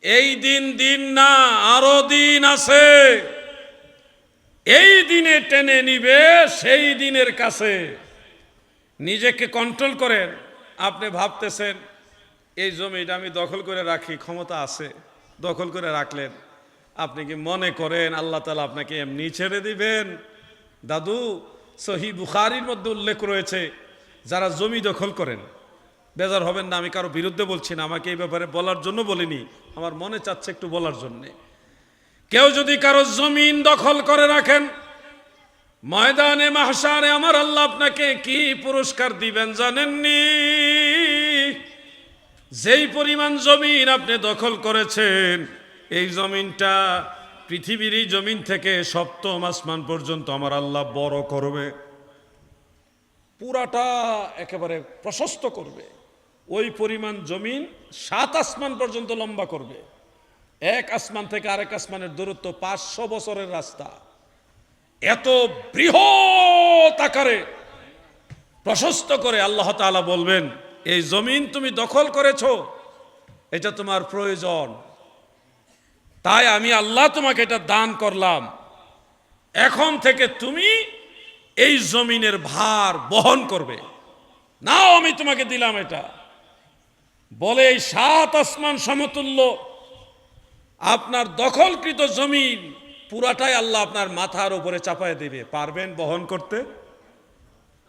এই দিন দিন না, আরো দিন আছে। এই দিনে টেনে নিবে সেই দিনের কাছে। নিজেকে কন্ট্রোল করেন। আপনি ভাবতেছেন এই জমিটা আমি দখল করে রাখি, ক্ষমতা আছে, দখল করে রাখলেন। আপনি কি মনে করেন আল্লাহ তাআলা আপনাকে এমনি ছেড়ে দিবেন? দাদু, সহিহ বুখারীর মধ্যে উল্লেখ রয়েছে, যারা জমি দখল করেন, বেজার হবেন না, আমি কারো বিরুদ্ধে বলছি না, আমাকে এই ব্যাপারে বলার জন্য বলিনি, আমার মনে চাচ্ছে একটু বলার জন্যে। কেউ যদি কারো জমিন দখল করে রাখেন, ময়দানে মাহশারে আমার আল্লাহ আপনাকে কি পুরস্কার দিবেন জানেননি? যেই পরিমাণ জমিন আপনি দখল করেছেন, এই জমিনটা পৃথিবীর এই জমিন থেকে সপ্তম আসমান পর্যন্ত আমার আল্লাহ বড় করবে, পুরাটা একেবারে প্রশস্ত করবে। ওই পরিমাণ জমিন 7 আসমান পর্যন্ত লম্বা করবে। এক আসমান থেকে আরেক আসমানের দূরত্ব 500 বছরের রাস্তা। এত বৃহৎ আকারে প্রশস্ত করে আল্লাহ তাআলা বলবেন, এই জমিন তুমি দখল করেছো, এটা তোমার প্রয়োজন, তাই আমি আল্লাহ তোমাকে এটা দান করলাম। এখন থেকে তুমি এই জমিনের ভার বহন করবে, নাও আমি তোমাকে দিলাম এটা। বলে এই 7 আসমান সমতুল্য আপনার দখলকৃত জমিন পুরাটাই আল্লাহ আপনার মাথার উপরে চাপায় দেবে। পারবেন বহন করতে?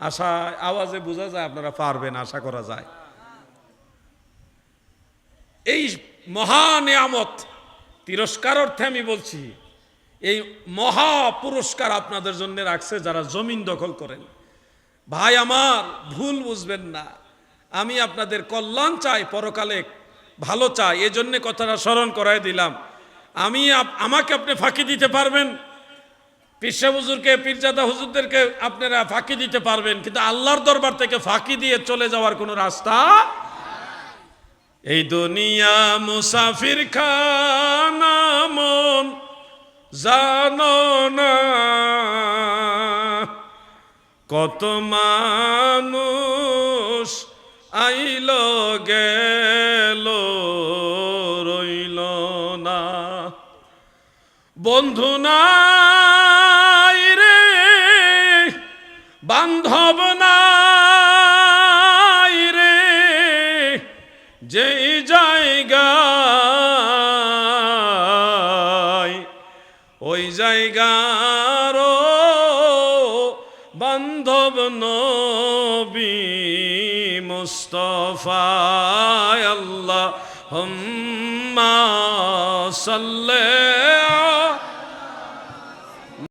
আশা আওয়াজে বোঝা যায় আপনারা পারবেন, আশা করা যায়। এই মহা নিয়ামত, তিরস্কার অর্থে আমি বলছি, এই মহা পুরস্কার আপনাদের জন্য রাখছে যারা জমিন দখল করেন। ভাই আমার, ভুল বুঝবেন না, আমি আপনাদের কল্যাণ চাই, পরকালে ভালো চাই, এই জন্য কথাটা স্মরণ করাই দিলাম। আমাকে আপনি ফাঁকি দিতে পারবেন, পীর সাহেব হুজুরকে, পীরজাদা হুজুরদেরকে আপনারা ফাঁকি দিতে পারবেন, কিন্তু আল্লাহর দরবার থেকে ফাঁকি দিয়ে চলে যাওয়ার কোনো রাস্তা। এই দুনিয়া মুসাফির খানা মন জানো না, কত মানুষ আইল গেল রইল না, বন্ধু নাই রে বান্ধব নাই রে, যেই জায়গায় ওই জায়গার বান্ধব নবী মুস্তাফা। আল্লাহুম্মা সাল্লি